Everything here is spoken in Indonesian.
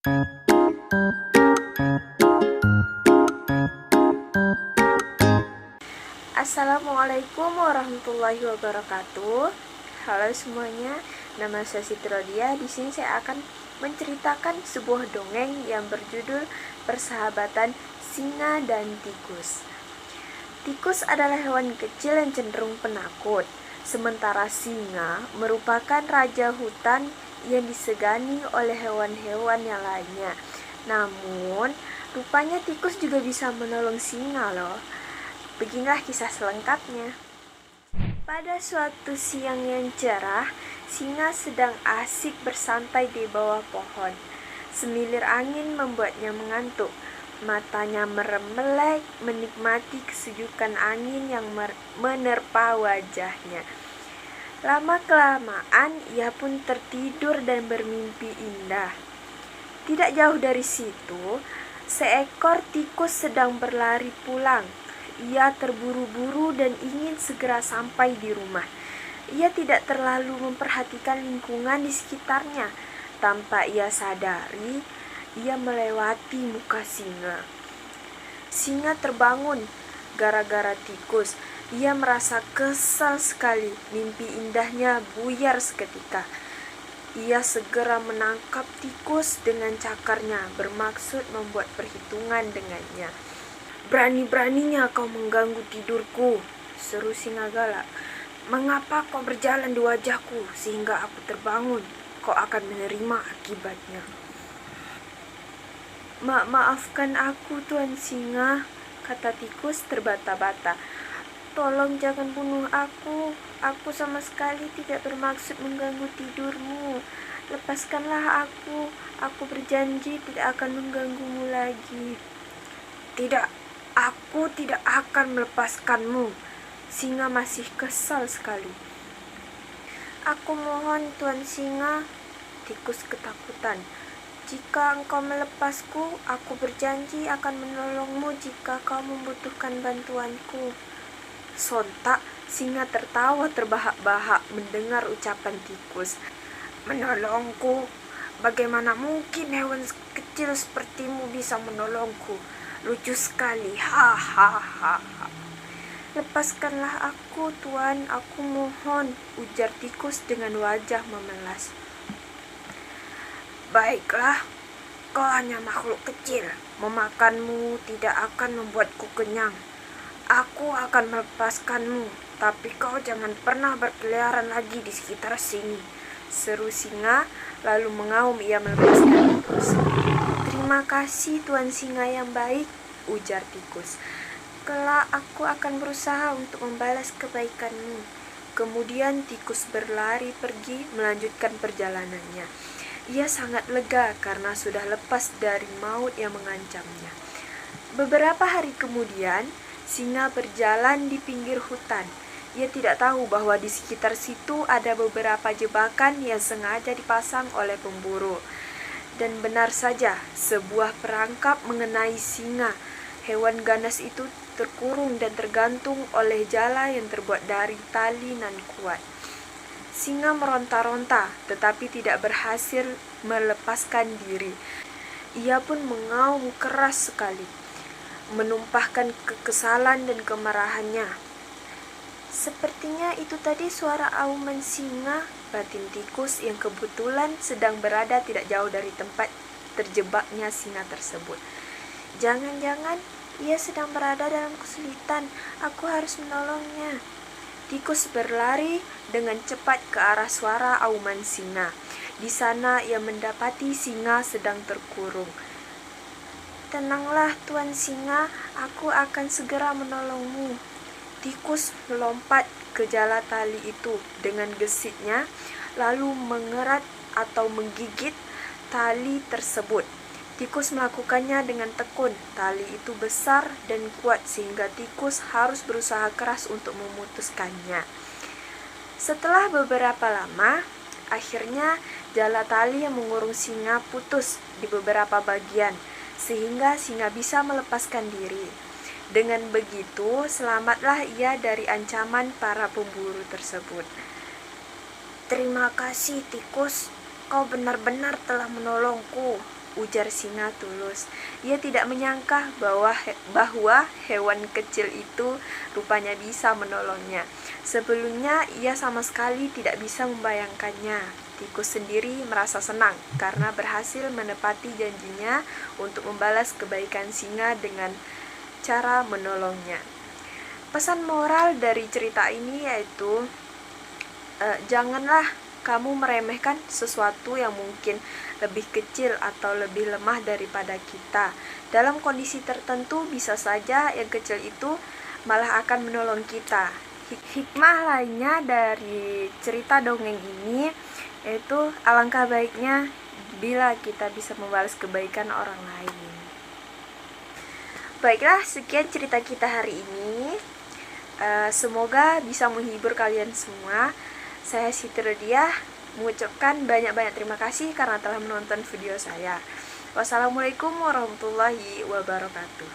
Assalamualaikum warahmatullahi wabarakatuh. Halo semuanya, nama saya Siti Rodia. Di sini saya akan menceritakan sebuah dongeng yang berjudul Persahabatan Singa dan Tikus. Tikus adalah hewan kecil yang cenderung penakut, sementara singa merupakan raja hutan yang disegani oleh hewan-hewan yang lainnya. Namun, rupanya tikus juga bisa menolong singa loh. Beginilah kisah selengkapnya. Pada suatu siang yang cerah, singa sedang asik bersantai di bawah pohon. Semilir angin membuatnya mengantuk. Matanya merem melek menikmati kesejukan angin yang menerpa wajahnya. Lama-kelamaan ia pun tertidur dan bermimpi indah. Tidak jauh dari situ, seekor tikus sedang berlari pulang. Ia terburu-buru dan ingin segera sampai di rumah. Ia tidak terlalu memperhatikan lingkungan di sekitarnya. Tanpa ia sadari, ia melewati muka singa. Singa terbangun gara-gara tikus. Ia merasa kesal sekali. Mimpi indahnya buyar seketika. Ia segera menangkap tikus dengan cakarnya, bermaksud membuat perhitungan dengannya. "Berani-beraninya kau mengganggu tidurku," seru singa galak. "Mengapa kau berjalan di wajahku sehingga aku terbangun? Kau akan menerima akibatnya." Maafkan aku, Tuan Singa," kata tikus terbata-bata. "Tolong jangan bunuh aku. Aku sama sekali tidak bermaksud mengganggu tidurmu. Lepaskanlah aku. Aku berjanji tidak akan mengganggumu lagi." "Tidak. Aku tidak akan melepaskanmu." Singa masih kesal sekali. "Aku mohon, Tuan Singa," tikus ketakutan. "Jika engkau melepasku, aku berjanji akan menolongmu jika kau membutuhkan bantuanku." Sontak singa tertawa terbahak-bahak mendengar ucapan tikus. "Menolongku? Bagaimana mungkin hewan kecil sepertimu bisa menolongku? Lucu sekali, hahaha." "Lepaskanlah aku, Tuan, aku mohon," ujar tikus dengan wajah memelas. "Baiklah, kau hanya makhluk kecil. Memakanmu tidak akan membuatku kenyang. Aku akan melepaskanmu, tapi kau jangan pernah berkeliaran lagi di sekitar sini," seru singa, lalu mengaum ia melepaskan tikus. "Terima kasih, Tuan Singa yang baik," ujar tikus. "Kelak aku akan berusaha untuk membalas kebaikanmu." Kemudian tikus berlari pergi melanjutkan perjalanannya. Ia sangat lega karena sudah lepas dari maut yang mengancamnya. Beberapa hari kemudian, singa berjalan di pinggir hutan. Ia tidak tahu bahwa di sekitar situ ada beberapa jebakan yang sengaja dipasang oleh pemburu. Dan benar saja, sebuah perangkap mengenai singa. Hewan ganas itu terkurung dan tergantung oleh jala yang terbuat dari tali nan kuat. Singa meronta-ronta, tetapi tidak berhasil melepaskan diri. Ia pun mengaum keras sekali, menumpahkan kekesalan dan kemarahannya. "Sepertinya itu tadi suara auman singa," batin tikus yang kebetulan sedang berada tidak jauh dari tempat terjebaknya singa tersebut. "Jangan-jangan ia sedang berada dalam kesulitan. Aku harus menolongnya." Tikus berlari dengan cepat ke arah suara auman singa. Di sana ia mendapati singa sedang terkurung. "Tenanglah, Tuan Singa, aku akan segera menolongmu." Tikus melompat ke jala tali itu dengan gesitnya, lalu mengerat atau menggigit tali tersebut. Tikus melakukannya dengan tekun. Tali itu besar dan kuat sehingga tikus harus berusaha keras untuk memutuskannya. Setelah beberapa lama, akhirnya jala tali yang mengurung singa putus di beberapa bagian, sehingga singa bisa melepaskan diri. Dengan begitu, selamatlah ia dari ancaman para pemburu tersebut. "Terima kasih, tikus. Kau benar-benar telah menolongku," ujar singa tulus. Ia tidak menyangka bahwa hewan kecil itu rupanya bisa menolongnya. Sebelumnya ia sama sekali tidak bisa membayangkannya. Tikus sendiri merasa senang karena berhasil menepati janjinya untuk membalas kebaikan singa dengan cara menolongnya. Pesan moral dari cerita ini yaitu janganlah kamu meremehkan sesuatu yang mungkin lebih kecil atau lebih lemah daripada kita. Dalam kondisi tertentu bisa saja yang kecil itu malah akan menolong kita. Hikmah lainnya dari cerita dongeng ini yaitu alangkah baiknya bila kita bisa membalas kebaikan orang lain. Baiklah, sekian cerita kita hari ini. Semoga bisa menghibur kalian semua. Saya Siti Rodiah mengucapkan banyak-banyak terima kasih karena telah menonton video saya. Wassalamualaikum warahmatullahi wabarakatuh.